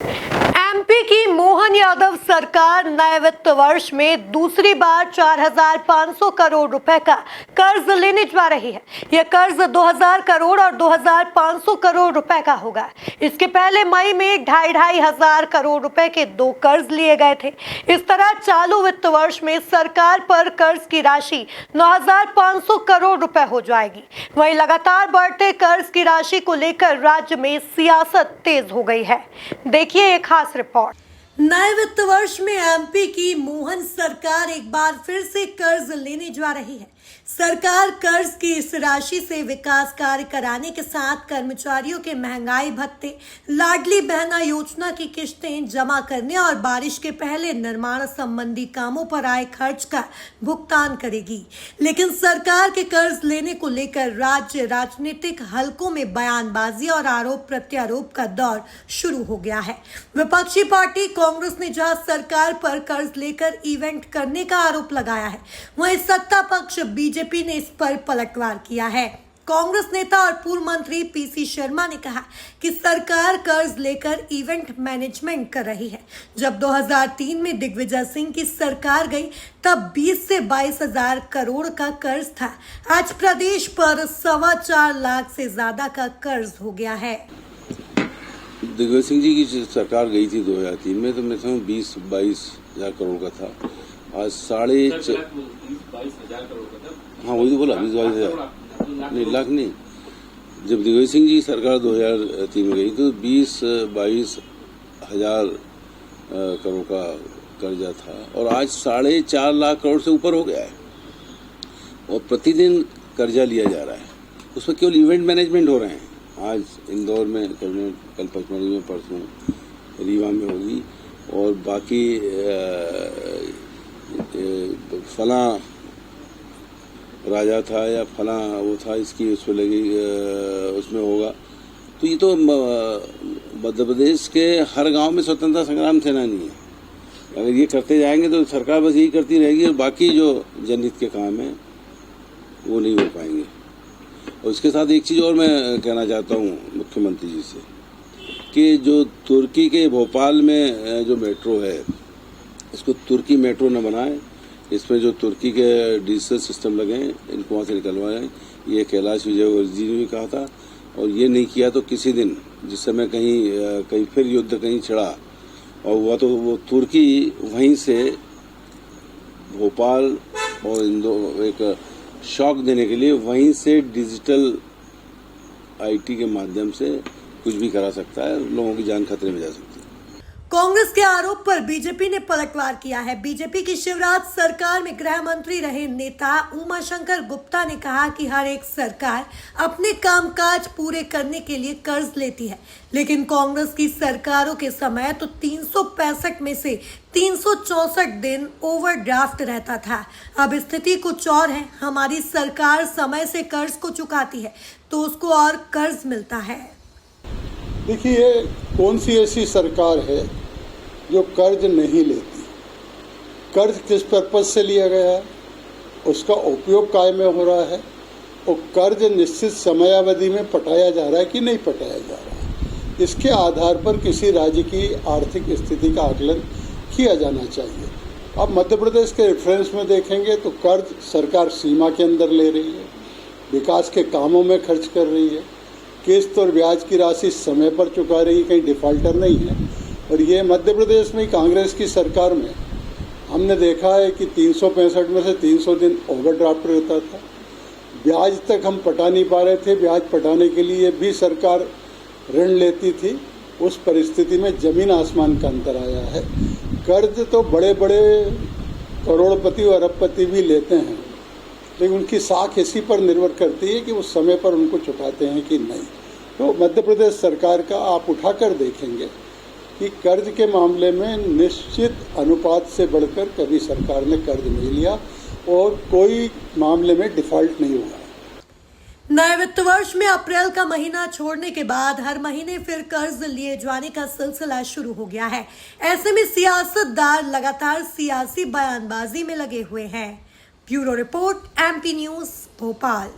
MP की मोहन यादव सरकार नए वित्त वर्ष में दूसरी बार 4,500 करोड़ रुपए का कर्ज लेने जा रही है। यह कर्ज 2,000 करोड़ और 2,500 करोड़ रुपए का होगा। इसके पहले मई में 2,500 करोड़ रुपए के 2 कर्ज लिए गए थे। इस तरह चालू वित्त वर्ष में सरकार पर कर्ज की राशि 9,500 करोड़ रुपए हो जाएगी। वहीं लगातार बढ़ते कर्ज की राशि को लेकर राज्य में सियासत तेज हो गई है। देखिए एक खास रिपोर्ट। नए वित्त वर्ष में एमपी की मोहन सरकार एक बार फिर से कर्ज लेने जा रही है। सरकार कर्ज की इस राशि से विकास कार्य कराने के साथ कर्मचारियों के महंगाई भत्ते, लाडली बहना योजना की किश्तें जमा करने और बारिश के पहले निर्माण संबंधी कामों पर आए खर्च का भुगतान करेगी। लेकिन सरकार के कर्ज लेने को लेकर राज्य राजनीतिक हलकों में बयानबाजी और आरोप प्रत्यारोप का दौर शुरू हो गया है। विपक्षी पार्टी कांग्रेस ने जहां सरकार पर कर्ज लेकर इवेंट करने का आरोप लगाया है, वहीं सत्ता पक्ष बीजेपी ने इस पर पलटवार किया है। कांग्रेस नेता और पूर्व मंत्री पीसी शर्मा ने कहा कि सरकार कर्ज लेकर इवेंट मैनेजमेंट कर रही है। जब 2003 में दिग्विजय सिंह की सरकार गई तब 20 से 22,000 करोड़ का कर्ज था। आज प्रदेश पर 4.25 लाख से ज्यादा का कर्ज हो गया है। दिग्विजय सिंह जी की सरकार गई थी 2003 में, तो मैं समझ 20-22,000 करोड़ का था। आज 22,500 करोड़ का था। हाँ वही तो बोला, 20-22,000 नहीं, लाख नहीं। जब दिग्विजय सिंह जी सरकार 2003 में गई तो 20-22,000 करोड़ का कर्जा था और आज 4.5 लाख करोड़ से ऊपर हो गया है और प्रतिदिन कर्जा लिया जा रहा है। उसमें केवल इवेंट मैनेजमेंट हो रहे हैं। आज इंदौर में, कल पचमढ़ी में, परसों रीवा में होगी और बाकी फला राजा था या फला वो था, इसकी उसमें लगी, उसमें होगा। तो ये तो मध्य प्रदेश के हर गांव में स्वतंत्रता संग्राम सेनानी है। अगर ये करते जाएंगे तो सरकार बस यही करती रहेगी और बाकी जो जनहित के काम है वो नहीं हो पाएंगे। और इसके साथ एक चीज़ और मैं कहना चाहता हूँ मुख्यमंत्री जी से कि जो तुर्की के भोपाल में जो मेट्रो है, इसको तुर्की मेट्रो न बनाए। इसमें जो तुर्की के डिजिटल सिस्टम लगे हैं, इनको वहाँ से निकलवाएं। ये कैलाश विजयवर्गीय जी ने भी कहा था और ये नहीं किया तो किसी दिन, जिस समय कहीं फिर युद्ध कहीं छिड़ा और हुआ, तो वो तुर्की वहीं से भोपाल और इंदौर एक शॉक देने के लिए वहीं से डिजिटल आईटी के माध्यम से कुछ भी करा सकता है, लोगों की जान खतरे में जा सकती है। कांग्रेस के आरोप पर बीजेपी ने पलटवार किया है। बीजेपी की शिवराज सरकार में गृह मंत्री रहे नेता उमाशंकर गुप्ता ने कहा कि हर एक सरकार अपने कामकाज पूरे करने के लिए कर्ज लेती है, लेकिन कांग्रेस की सरकारों के समय तो 365 में से 364 दिन ओवरड्राफ्ट रहता था। अब स्थिति कुछ और है। हमारी सरकार समय से कर्ज को चुकाती है तो उसको और कर्ज मिलता है। देखिए, कौन सी ऐसी सरकार है जो कर्ज नहीं लेती? कर्ज किस पर्पज से लिया गया है, उसका उपयोग काय में हो रहा है और कर्ज निश्चित समयावधि में पटाया जा रहा है कि नहीं पटाया जा रहा है, इसके आधार पर किसी राज्य की आर्थिक स्थिति का आकलन किया जाना चाहिए। अब मध्य प्रदेश के रेफरेंस में देखेंगे तो कर्ज सरकार सीमा के अंदर ले रही है, विकास के कामों में खर्च कर रही है, किस्त और ब्याज की राशि समय पर चुका रही, कहीं डिफॉल्टर नहीं है। और ये मध्य प्रदेश में कांग्रेस की सरकार में हमने देखा है कि 365 में से 300 दिन ओवरड्राफ्ट रहता था। ब्याज तक हम पटा नहीं पा रहे थे, ब्याज पटाने के लिए भी सरकार ऋण लेती थी। उस परिस्थिति में जमीन आसमान का अंतर आया है। कर्ज तो बड़े बड़े करोड़पति और अरबपति भी लेते हैं, लेकिन उनकी साख इसी पर निर्भर करती है कि वो समय पर उनको चुकाते हैं कि नहीं। तो मध्य प्रदेश सरकार का आप उठाकर देखेंगे कि कर्ज के मामले में निश्चित अनुपात से बढ़कर कभी सरकार ने कर्ज नहीं लिया और कोई मामले में डिफॉल्ट नहीं हुआ। नए वित्त वर्ष में अप्रैल का महीना छोड़ने के बाद हर महीने फिर कर्ज लिए जाने का सिलसिला शुरू हो गया है। ऐसे में सियासतदार लगातार सियासी बयानबाजी में लगे हुए हैं। Bureau report, MP news, Bhopal.